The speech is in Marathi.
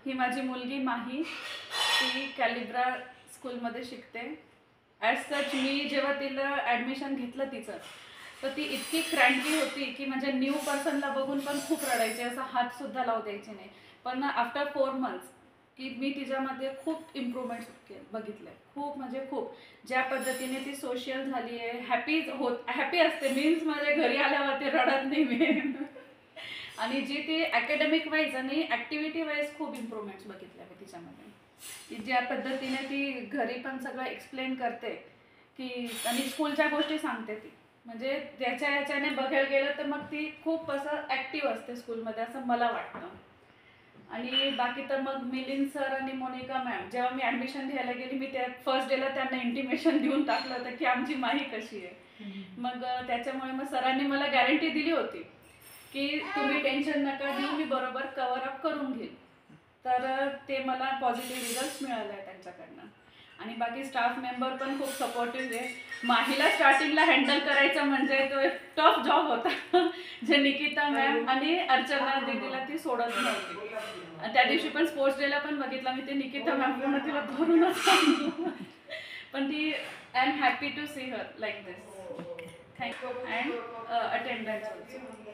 ही माझी मुलगी माही, ती कॅलिब्रा स्कूलमध्ये शिकते. ॲज सच मी जेव्हा तिला ॲडमिशन घेतलं तिचं, तर ती इतकी क्रँकी होती की म्हणजे न्यू पर्सनला बघून पण खूप रडायची, असा हातसुद्धा लावू द्यायची नाही. पण आफ्टर 4 मंथ्स की मी तिच्यामध्ये खूप इम्प्रूव्हमेंट्स बघितले, खूप म्हणजे खूप. ज्या पद्धतीने ती सोशल झाली आहे, हॅपी असते, मीन्स म्हणजे घरी आल्यावरती रडत नाही मी. आणि जी ती अकॅडमिक वाईज आणि ॲक्टिव्हिटी वाईज खूप इम्प्रूव्हमेंट्स बघितल्या मी तिच्यामध्ये. की ज्या पद्धतीने ती घरी पण सगळं एक्सप्लेन करते की, आणि स्कूलच्या गोष्टी सांगते ती, म्हणजे त्याच्या याच्याने बघायला गेलं तर मग ती खूप असं ॲक्टिव्ह असते स्कूलमध्ये असं मला वाटतं. आणि बाकी तर मग मिलिंद सर आणि मोनिका मॅम, जेव्हा मी ॲडमिशन घ्यायला गेली, मी त्या फर्स्ट डेला त्यांना इंटिमेशन देऊन टाकलं होतं की आमची माही कशी आहे. मग त्याच्यामुळे मग सरांनी मला गॅरंटी दिली होती की तुम्ही टेन्शन नका घेऊ, मी बरोबर कव्हर अप करून घेईन. तर ते मला पॉझिटिव्ह रिझल्ट मिळाले आहे त्यांच्याकडनं. आणि बाकी स्टाफ मेंबर पण खूप सपोर्टिव्ह आहे. माहीला स्टार्टिंगला हँडल करायचं म्हणजे तो एक टफ जॉब होता. जे निकिता मॅम आणि अर्चना दीदीला ती सोडत नव्हती. त्या दिवशी पण स्पोर्ट्स डेला पण बघितला मी, ते निकिता मॅम पूर्ण तिला धरूनच पण ती I am happy to see her like this. Thank you. And attendance also.